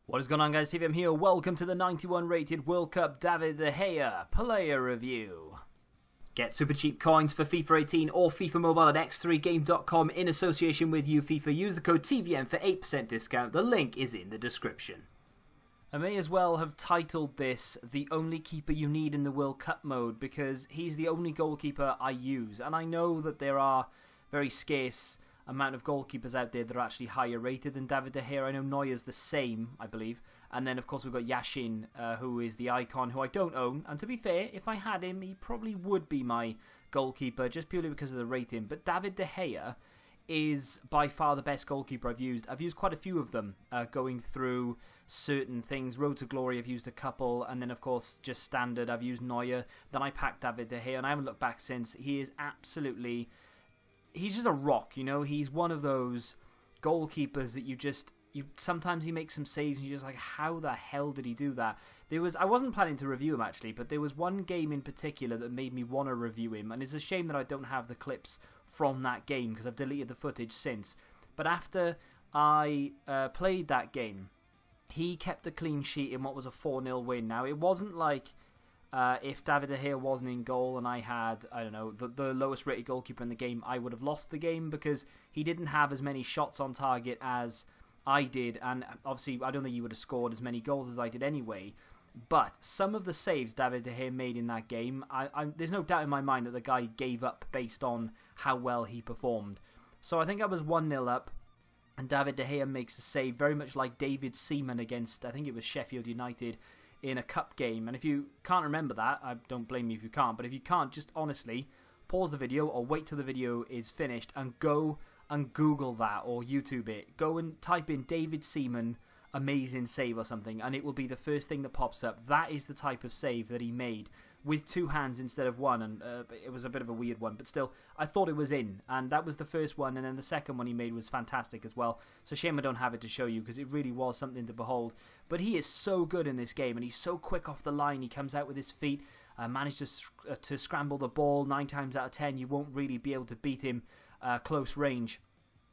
What is going on, guys? TVM here. Welcome to the 91 rated World Cup David De Gea player review. Get super cheap coins for FIFA 18 or FIFA Mobile at x3game.com in association with FIFA. Use the code TVM for 8% discount. The link is in the description. I may as well have titled this The Only Keeper You Need in the World Cup mode, because he's the only goalkeeper I use, and I know that there are very scarce amount of goalkeepers out there that are actually higher rated than David De Gea. I know Neuer's the same, I believe. And then, of course, we've got Yashin, who is the icon, who I don't own. And to be fair, if I had him, he probably would be my goalkeeper, just purely because of the rating. But David De Gea is by far the best goalkeeper I've used. I've used quite a few of them, going through certain things. Road to Glory, I've used a couple. And then, of course, just standard, I've used Neuer. Then I packed David De Gea, and I haven't looked back since. He is absolutely... He's just a rock, you know. He's one of those goalkeepers that sometimes he makes some saves and you're just like, how the hell did he do that? I wasn't planning to review him actually, but there was one game in particular that made me want to review him, and it's a shame that I don't have the clips from that game because I've deleted the footage since. But after I played that game, he kept a clean sheet in what was a 4-0 win. Now, it wasn't like... if David De Gea wasn't in goal and I had, I don't know, the lowest rated goalkeeper in the game, I would have lost the game because he didn't have as many shots on target as I did, and obviously I don't think he would have scored as many goals as I did anyway. But some of the saves David De Gea made in that game, there's no doubt in my mind that the guy gave up based on how well he performed. So I think I was 1-0 up, and David De Gea makes a save very much like David Seaman against, I think it was Sheffield United, in a cup game. And if you can't remember that, I don't blame you if you can't, but if you can't, just honestly pause the video or wait till the video is finished and go and Google that or YouTube it. Go and type in David Seaman amazing save or something, and it will be the first thing that pops up. That is the type of save that he made with two hands instead of one, and it was a bit of a weird one, but still, I thought it was in, and that was the first one, and then the second one he made was fantastic as well. So shame I don't have it to show you, because it really was something to behold. But he is so good in this game, and he's so quick off the line. He comes out with his feet, manages to scramble the ball. 9 times out of 10 you won't really be able to beat him close range,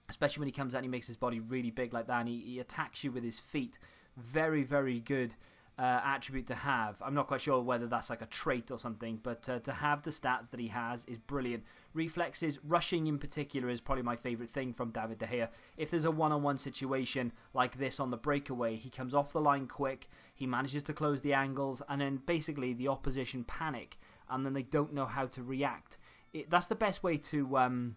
especially when he comes out and he makes his body really big like that, and he attacks you with his feet. Very, very good attribute to have. I'm not quite sure whether that's like a trait or something, but to have the stats that he has is brilliant. Reflexes, rushing in particular, is probably my favourite thing from David De Gea. If there's a one-on-one situation like this on the breakaway, he comes off the line quick, he manages to close the angles, and then basically the opposition panic, and then they don't know how to react. That's the best way to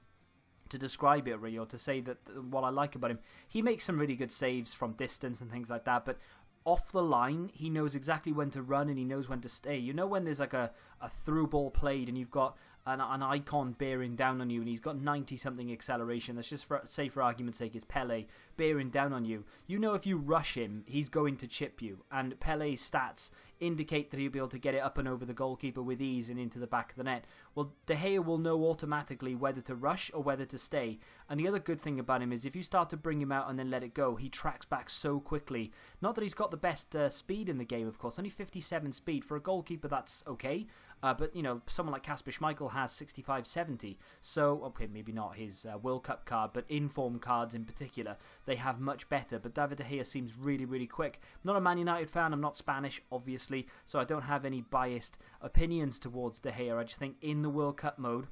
describe it, really, or to say that what I like about him. He makes some really good saves from distance and things like that, but off the line, he knows exactly when to run and he knows when to stay. You know when there's like a through ball played and you've got an icon bearing down on you and he's got 90-something acceleration. Let's just say for argument's sake it's Pele bearing down on you. You know if you rush him, he's going to chip you. And Pele's stats indicate that he'll be able to get it up and over the goalkeeper with ease and into the back of the net. Well, De Gea will know automatically whether to rush or whether to stay. And the other good thing about him is if you start to bring him out and then let it go, he tracks back so quickly. Not that he's got the best speed in the game, of course. Only 57 speed. For a goalkeeper, that's okay. But, you know, someone like Kasper Schmeichel has 65, 70. So, okay, maybe not his World Cup card, but in-form cards in particular, they have much better. But David De Gea seems really, really quick. I'm not a Man United fan. I'm not Spanish, obviously, so I don't have any biased opinions towards De Gea. I just think in the World Cup mode,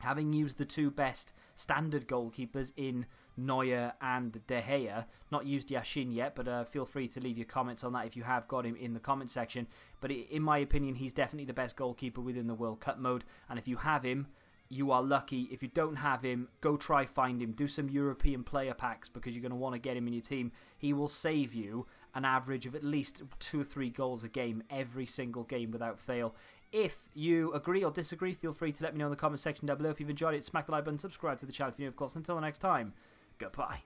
having used the two best standard goalkeepers in Neuer and De Gea, not used Yashin yet, but feel free to leave your comments on that if you have got him in the comment section. But in my opinion, he's definitely the best goalkeeper within the World Cup mode, and if you have him, you are lucky. If you don't have him, go try find him. Do some European player packs because you're going to want to get him in your team. He will save you an average of at least 2 or 3 goals a game every single game without fail. If you agree or disagree, feel free to let me know in the comment section down below. If you've enjoyed it, smack the like button, subscribe to the channel if you're new, of course. Until the next time, goodbye.